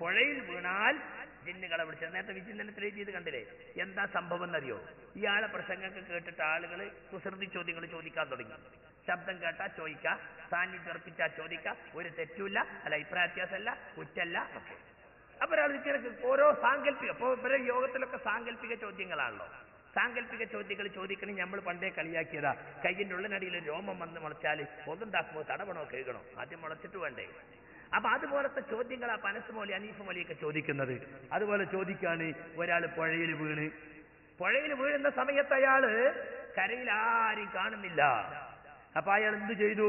പുഴയിൽ വീണാൽ ജിന്നുകളെ വിളിച്ചത്. നേരത്തെ വിചിന്തനത്തിൽ എഴുതിയത് കണ്ടില്ലേ? എന്താ സംഭവം എന്നറിയോ? ഇയാളെ പ്രസംഗമൊക്കെ കേട്ടിട്ട് ആളുകൾ കുസൃതി ചോദ്യങ്ങൾ ചോദിക്കാൻ തുടങ്ങി. ശബ്ദം കേട്ടാ ചോദിക്കാം, സാന്നിധ്യം ഉറപ്പിച്ചാ ചോദിക്കാം, ഒരു തെറ്റുമില്ല, അല്ല അഭിപ്രായ വ്യത്യാസമല്ല, കുറ്റല്ല. അപ്പൊ ഒരാൾ ഓരോ സാങ്കല്പിക, അപ്പൊ ഇവരെ യോഗത്തിലൊക്കെ സാങ്കല്പിക ചോദ്യങ്ങളാണല്ലോ. സാങ്കല്പിക ചോദ്യങ്ങൾ ചോദിക്കണമെങ്കിൽ നമ്മൾ പണ്ടേ കളിയാക്കിയതാ. കയ്യിൻ്റെ ഉള്ളിനടിയിൽ രോമം വന്ന് മുളച്ചാൽ ഒന്നുണ്ടാക്കുമ്പോൾ തടവണോ കഴുകണോ? ആദ്യം മുളച്ചിട്ട് വേണ്ടേ? അപ്പൊ അതുപോലത്തെ ചോദ്യങ്ങളാ പനസ് മോലി അനീഫ് മോലിയൊക്കെ ചോദിക്കുന്നത്. അതുപോലെ ചോദിക്കാണ് ഒരാൾ പുഴയിൽ വീഴുന്ന സമയത്ത് അയാള് കരയിൽ ആരും കാണുന്നില്ല. അപ്പൊ അയാൾ എന്ത് ചെയ്തു?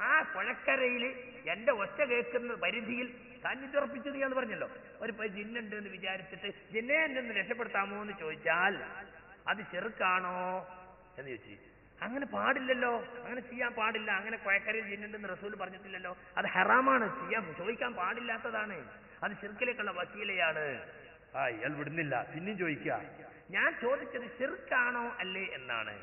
ആ പുഴക്കരയിൽ എന്റെ ഒച്ച കേൾക്കുന്ന പരിധിയിൽ സാന്നിധ്യം ഉറപ്പിച്ചത് ഞാൻ പറഞ്ഞല്ലോ. ഒരു ജിന്നുണ്ട് എന്ന് വിചാരിച്ചിട്ട് ജിന്നെ എന്നെ ഒന്ന് രക്ഷപ്പെടുത്താമോ എന്ന് ചോദിച്ചാൽ അത് ചെറുക്കാണോ എന്ന് ചോദിച്ചു. അങ്ങനെ പാടില്ലല്ലോ, അങ്ങനെ ചെയ്യാൻ പാടില്ല. അങ്ങനെ പുഴക്കരയിൽ ജിന്നുണ്ടെന്ന് റസൂൽ പറഞ്ഞിട്ടില്ലല്ലോ. അത് ഹറാമാണ്, ചോദിക്കാൻ പാടില്ലാത്തതാണ്. അത് ശിർക്കിലേക്കുള്ള വസീലയാണ്. അയാൾ വിടുന്നില്ല. പിന്നെയും ചോദിക്കുക, ഞാൻ ചോദിച്ചത് ശിർക്കാണോ അല്ലേ എന്നാണ്.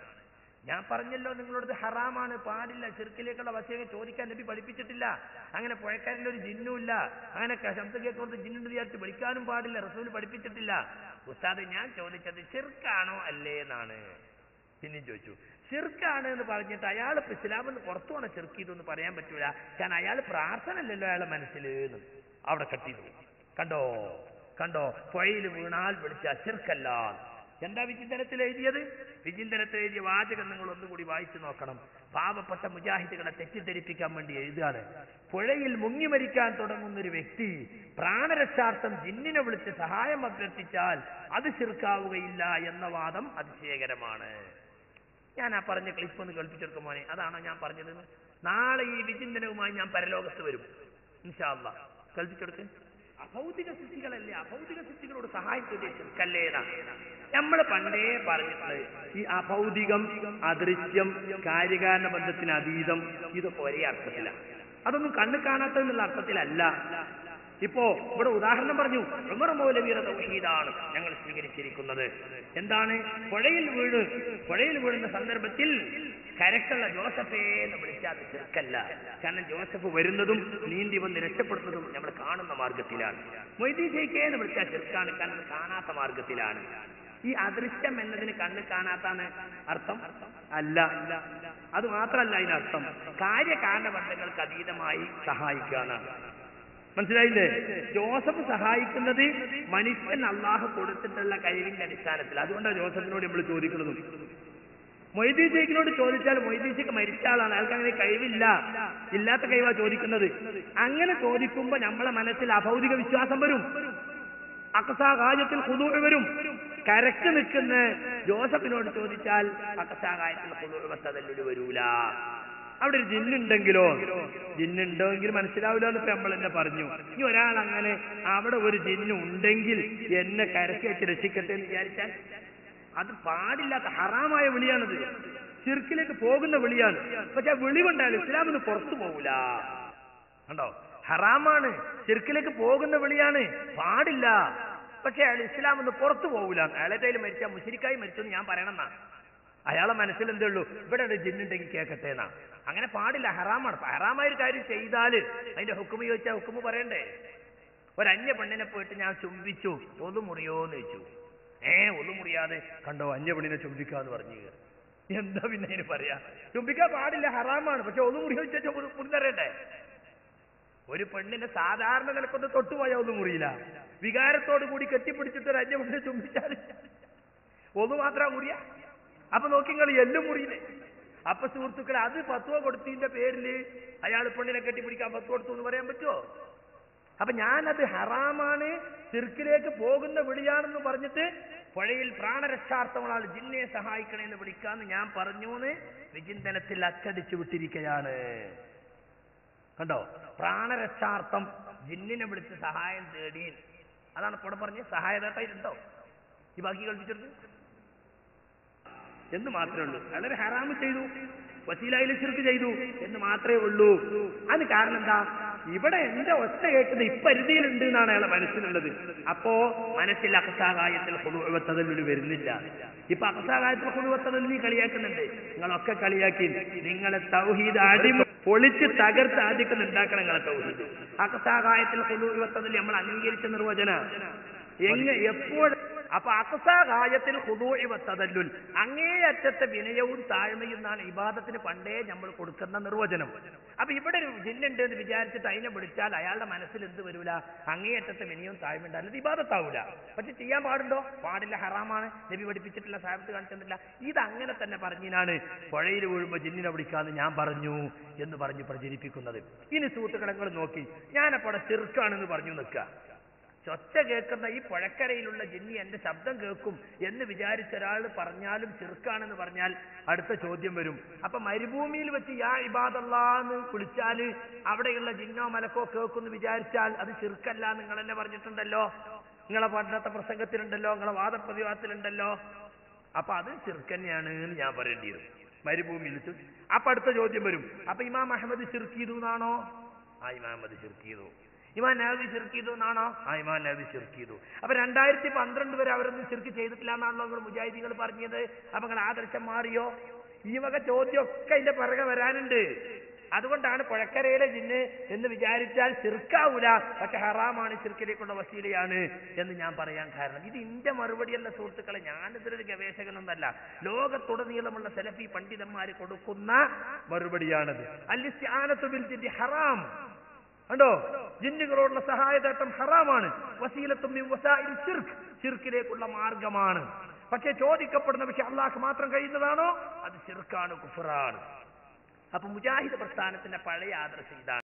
ഞാൻ പറഞ്ഞല്ലോ നിങ്ങളോട് ഹറാമാണ്, പാടില്ല, ശിർക്കിലേക്കുള്ള വസീല ചോദിക്കാൻ നബി പഠിപ്പിച്ചിട്ടില്ല. അങ്ങനെ പുഴക്കാരിൽ ഒരു ജിന്നുമില്ല, അങ്ങനെ ശബ്ദം കേൾക്കുന്നത് ജിന്നുണ്ട് വിചാരിച്ച് വിളിക്കാനും പാടില്ല, റസൂൽ പഠിപ്പിച്ചിട്ടില്ല. ഉസ്താദ് ഞാൻ ചോദിച്ചത് ശിർക്കാണോ അല്ലേ എന്നാണ്. പിന്നെയും ചോദിച്ചു. ശിർക്കാണ് എന്ന് പറഞ്ഞിട്ട് അയാൾ ഇസ്ലാമിൽ നിന്ന് പുറത്തു പോണ ശിർക്ക് ഇതൊന്നും പറയാൻ പറ്റൂല, കാരണം അയാൾ പ്രാർത്ഥന അല്ലല്ലോ അയാളെ മനസ്സിൽ. അവിടെ കട്ടിതു. കണ്ടോ പുഴയിൽ വീണാൽ വിളിച്ച ശിർക്കല്ല. എന്താ വിചിന്തനത്തിൽ എഴുതിയത്? വിചിന്തനത്തിൽ എഴുതിയ വാചകം നിങ്ങൾ ഒന്നുകൂടി വായിച്ചു നോക്കണം. പാവപ്പെട്ട മുജാഹിദുകളെ തെറ്റിദ്ധരിപ്പിക്കാൻ വേണ്ടി എഴുതുകയാണ്. പുഴയിൽ മുങ്ങി മരിക്കാൻ തുടങ്ങുന്നൊരു വ്യക്തി പ്രാണരക്ഷാർത്ഥം ജിന്നിനെ വിളിച്ച് സഹായം അഭ്യർത്ഥിച്ചാൽ അത് ശിർക്കാവുകയില്ല എന്ന വാദം അതിശയകരമാണ്. ഞാൻ ആ പറഞ്ഞ ക്ലിപ്പ് ഒന്ന് കേൾപ്പിച്ചെടുക്കും മോനെ. അതാണോ ഞാൻ പറഞ്ഞത്? നാളെ ഈ വിചിന്തനവുമായി ഞാൻ പരലോകത്ത് വരും ഇൻഷാ അല്ലാഹ്. കേൾപ്പിച്ചെടുക്ക്. അഭൗതിക സിദ്ധികളല്ലേ, അഭൗതിക സിദ്ധികളോട് സഹായം ചോദിച്ചല്ലേ? നമ്മൾ പണ്ടേ പറഞ്ഞിട്ടുണ്ട് ഈ അഭൗതികം, അദൃശ്യം, കാര്യകാരണ ബന്ധത്തിന് അതീതം, ഇതൊക്കെ ഒരേ അർത്ഥത്തിലാണ്. അതൊന്നും കണ്ണ് കാണാത്തതെന്നുള്ള അർത്ഥത്തിലല്ല. ഇപ്പോ ഇവിടെ ഉദാഹരണം പറഞ്ഞു, ഉമർ മൗലവിയുടെ തൗഹീദാണ് ഞങ്ങൾ സ്വീകരിച്ചിരിക്കുന്നത്. എന്താണ്? പുഴയിൽ വീഴുന്ന സന്ദർഭത്തിൽ കരക്കുള്ള ജോസഫേ എന്ന് വിളിച്ചാൽ ചെറുക്കല്ല. കാരണം ജോസഫ് വരുന്നതും നീന്തി വന്ന് രക്ഷപ്പെടുന്നതും നമ്മൾ കാണുന്ന മാർഗത്തിലാണ്. മൊയ്തീൻ ഷെയ്ഖേ എന്ന് വിളിച്ചാൽ ചെറുക്കാണ്, കാരണം കാണാത്ത മാർഗത്തിലാണ്. ഈ അദൃശ്യം എന്നതിന് കണ്ണ് കാണാത്താണ് അർത്ഥം അല്ല. അത് മാത്രമല്ല, അതിനർത്ഥം കാര്യകാരണ ബന്ധങ്ങൾക്ക് അതീതമായി സഹായിക്കുകയാണ്. മനസ്സിലായില്ലേ? ജോസഫ് സഹായിക്കുന്നത് മനുഷ്യൻ അള്ളാഹു കൊടുത്തിട്ടുള്ള കഴിവിന്റെ അടിസ്ഥാനത്തിൽ. അതുകൊണ്ടാണ് ജോസഫിനോട് നമ്മൾ ചോദിക്കുന്നതും. മൊയ്തീൻ ഷെയ്ഖിനോട് ചോദിച്ചാൽ മൊയ്തീൻ ഷെയ്ഖ് മരിച്ച ആളാണ്, അയാൾക്ക് അങ്ങനെ കഴിവില്ല, ഇല്ലാത്ത കഴിവാ ചോദിക്കുന്നത്. അങ്ങനെ ചോദിക്കുമ്പോ നമ്മളെ മനസ്സിൽ അഭൗതിക വിശ്വാസം വരും, അഖ്സാ ഗായത്തിൽ ഖുദൂഉ വരും. കരക്ക് നിൽക്കുന്ന ജോസഫിനോട് ചോദിച്ചാൽ അഖ്സാ ഗായത്തിൽ ഖുദൂഉ വതദല്ലുൽ വരൂല. അവിടെ ഒരു ജിന്നുണ്ടെങ്കിൽ മനസ്സിലാവില്ല എന്ന് നമ്മൾ എന്നെ പറഞ്ഞു. ഇനി ഒരാൾ അങ്ങനെ അവിടെ ഒരു ജിന്നുണ്ടെങ്കിൽ എന്നെ കരക്ക് വെച്ച് രക്ഷിക്കട്ടെ എന്ന് വിചാരിച്ചാൽ അത് പാടില്ലാത്ത ഹറാമായ വിളിയാണത്. ശിർക്കിലേക്ക് പോകുന്ന വിളിയാണ്. പക്ഷെ ആ വിളി കൊണ്ടാൽ ഇസ്ലാമിന് പുറത്തു പോകൂല. കണ്ടോ? ഹറാമാണ്, ശിർക്കിലേക്ക് പോകുന്ന വിളിയാണ്, പാടില്ല. പക്ഷെ അയാൾ ഇസ്ലാമിന് പുറത്തു പോകൂല. അയാളെ കയ്യിൽ മരിച്ചാൽ മുശ്രിക്കായി മരിച്ചെന്ന് ഞാൻ പറയണമെന്നാ. അയാളെ മനസ്സിൽ എന്തേ ഉള്ളൂ, ഇവിടെ ഒരു ജിന്നുണ്ടെങ്കിൽ കേൾക്കട്ടെ എന്നാ. അങ്ങനെ പാടില്ല, ഹറാമാണ്. ഹറാമായ ഒരു കാര്യം ചെയ്താല് അതിന്റെ ഹുക്കുമ ചോദിച്ചാൽ ഹുക്കുമ പറയണ്ടേ? ഒരു അന്യ പെണ്ണിനെ പോയിട്ട് ഞാൻ ചുംബിച്ചു, ഒതു മുറിയോന്ന് ചോദിച്ചു. ഒതു മുറിയാതെ കണ്ടോ അന്യ പെണ്ണിനെ ചുംബിക്കാന്ന് പറഞ്ഞു. എന്താ പിന്നെ അതിന് പറയാ? ചുംബിക്കാൻ പാടില്ല, ഹറാമാണ്. പക്ഷെ ഒതു മുറി ചോദിച്ചാൽ മുറി തരണ്ടേ? ഒരു പെണ്ണിനെ സാധാരണ നിലക്കൊന്ന് തൊട്ടുപോയാൽ ഒന്നും മുറിയില്ല. വികാരത്തോടു കൂടി കെട്ടിപ്പിടിച്ചിട്ട് ഒരു അന്യ പെണ്ണിനെ ചുംബിച്ചാൽ ഒന്നു മാത്രം മുറിയ. അപ്പൊ നോക്കിങ്ങൾ എല്ലും മുറിയില്ലേ? അപ്പൊ സുഹൃത്തുക്കളെ, അത് ഫത്വ കൊടുത്തതിന്റെ പേരിൽ അയാൾ പെണ്ണിനെ കെട്ടിപ്പിടിക്കാൻ ഫത്വ കൊടുത്തു എന്ന് പറയാൻ പറ്റുമോ? അപ്പൊ ഞാനത് ഹറാമാണ്, ശിർക്കിലേക്ക് പോകുന്ന വിളിയാണെന്ന് പറഞ്ഞിട്ട് പുഴയിൽ പ്രാണരക്ഷാർത്ഥമുള്ള ജിന്നെ സഹായിക്കണേന്ന് വിളിക്കാന്ന് ഞാൻ പറഞ്ഞു എന്ന് വിചിന്തനത്തിൽ അച്ചടിച്ചു വിട്ടിരിക്കുകയാണ്. കണ്ടോ? പ്രാണരക്ഷാർത്ഥം ജിന്നിനെ വിളിച്ച് സഹായം തേടി, അതാണ് ഇവിടെ പറഞ്ഞ് സഹായതായിട്ടുണ്ടോ? ഈ ബാക്കി കൽപ്പിച്ചെടുത്ത് എന്ന് മാത്രമേ ഉള്ളൂ. വളരെ ഹറാമ് ചെയ്തു, വസീലയിൽ ശിർക്ക് ചെയ്തു എന്ന് മാത്രമേ ഉള്ളൂ. അതിന് കാരണം എന്താ? ഇവിടെ എന്റെ ഒച്ച കേൾക്കുന്നത് ഇപ്പരിധിയിലുണ്ട് എന്നാണ് അയാളെ മനസ്സിലുള്ളത്. അപ്പോ മനസ്സിൽ അഖസാകായത്തിൽ ഖുദൂഅത്തദല്ലുൽ വരുന്നില്ല. ഇപ്പൊ അഖസാകായത്തിൽ ഖുദൂഅത്തദല്ലുൽ നീ കളിയാക്കുന്നുണ്ട്. നിങ്ങളൊക്കെ കളിയാക്കി. നിങ്ങളെ തൗഹീദ് അടിമ പൊളിച്ച് തകർത്ത് ആദ്യം ഉണ്ടാക്കണം നിങ്ങളെ തൗഹീദ്. അഖസാകായത്തിൽ ഖുദൂഅത്തദല്ലുൽ നമ്മൾ അംഗീകരിച്ച നിർവചന എപ്പോഴും. അപ്പൊ അഖസാകായത്തിൽ ഖുദൂഅത്തദല്ലുൽ അങ്ങേയറ്റത്തെ വിനയവും താഴ്മയും എന്നാണ് ഇബാദത്തിന് പണ്ടേ നമ്മൾ കൊടുക്കുന്ന നിർവചനം. അപ്പൊ ഇവിടെ ഒരു ജിന്നുണ്ട് എന്ന് വിചാരിച്ചിട്ട് അതിനെ വിളിച്ചാൽ അയാളുടെ മനസ്സിൽ എന്ത് വരൂല? അങ്ങേയറ്റത്തെ വിനയവും താഴ്മ ഉണ്ട്. അല്ലാതെ ഇബാദത്താവൂല. പക്ഷെ ചെയ്യാൻ പാടുണ്ടോ? പാടില്ല, ഹറാമാണ്. നബി പഠിപ്പിച്ചിട്ടില്ല, സാഹിബത്ത് കാണിച്ചിട്ടില്ല. ഇത് അങ്ങനെ തന്നെ പറഞ്ഞിനാണ് പുഴയിൽ വീഴുമ്പോ ജിന്നിനെ വിളിക്കാന്ന് ഞാൻ പറഞ്ഞു എന്ന് പറഞ്ഞ് പ്രചരിപ്പിക്കുന്നത്. ഇനി സുഹൃത്തുക്കളെ നോക്കി, ഞാനപ്പോൾ ശിർക്കാണെന്ന് പറഞ്ഞു നിൽക്കുക. ചൊച്ച കേൾക്കുന്ന ഈ പുഴക്കരയിലുള്ള ജിന്നി എന്റെ ശബ്ദം കേൾക്കും എന്ന് വിചാരിച്ച ഒരാൾ പറഞ്ഞാലും ശിർക്കാണെന്ന് പറഞ്ഞാൽ അടുത്ത ചോദ്യം വരും. അപ്പൊ മരുഭൂമിയിൽ വെച്ച് യാ ഇബാദല്ലാന്ന് വിളിച്ചാല് അവിടെയുള്ള ജിന്നോ മലക്കോ കേൾക്കുമെന്ന് വിചാരിച്ചാൽ അത് ശിർക്കല്ല നിങ്ങൾ തന്നെ പറഞ്ഞിട്ടുണ്ടല്ലോ, നിങ്ങളെ പണ്ടത്തെ പ്രസംഗത്തിലുണ്ടല്ലോ, നിങ്ങളെ വാദപ്രതിവാദത്തിലുണ്ടല്ലോ. അപ്പൊ അത് ശിർക്ക് തന്നെയാണ് എന്ന് ഞാൻ പറയേണ്ടി വരും മരുഭൂമിയിൽ വെച്ച്. അപ്പൊ അടുത്ത ചോദ്യം വരും, അപ്പൊ ഇമാം അഹമ്മദ് ശിർക്ക് ചെയ്തു എന്നാണോ? ആ ഇമാം അഹമ്മദ് ശിർക്ക് ചെയ്തു. ഇമാം നബവി ശിർക്ക് ചെയ്തു എന്നാണോ? ആ ഇമാം നബവി ശിർക്ക് ചെയ്തു. അപ്പൊ 2012 വരെ അവരൊന്നും ശിർക്ക് ചെയ്തിട്ടില്ല എന്നാണല്ലോ നിങ്ങൾ മുജാഹിദീങ്ങൾ പറഞ്ഞത്. അപ്പൊ നിങ്ങൾ ആദർശം മാറിയോ? ഈ വക ചോദ്യമൊക്കെ അതിന്റെ പിറകെ വരാനുണ്ട്. അതുകൊണ്ടാണ് പുഴക്കരയിലെ ജിന്ന് എന്ന് വിചാരിച്ചാൽ ശിർക്കാവൂല, പക്ഷെ ഹറാമാണ്, ശിർക്കിലേക്കുള്ള വസീലയാണ് എന്ന് ഞാൻ പറയാൻ കാരണം ഇത് ഇന്റെ മറുപടിയല്ല സുഹൃത്തുക്കളെ. ഞാനിതൊരു ഗവേഷകനൊന്നല്ല, ലോകത്തുടനീളമുള്ള സലഫി പണ്ഡിതന്മാർ കൊടുക്കുന്ന മറുപടിയാണത്. അൽ-ഇസ്തിആനതു ബിൽ ജിന്നി ഹറാം. കണ്ടോ, ജിന്നുകളോടുള്ള സഹായതേട്ടം ഹറാമാണ്. വസീലത്തും മിൻ വസാഇൽ ശിർക്ക്, ശിർക്കിലേക്കുള്ള മാർഗമാണ്. പക്ഷെ ചോദിക്കപ്പെടുന്ന വിഷയം അല്ലാഹ് മാത്രം കഴിയുന്നതാണോ? അത് ശിർക്കാണ്, കുഫ്റാണ്. അപ്പൊ മുജാഹിദ് പ്രസ്ഥാനത്തിന്റെ പഴയ ആദർശം ഇതാണ്.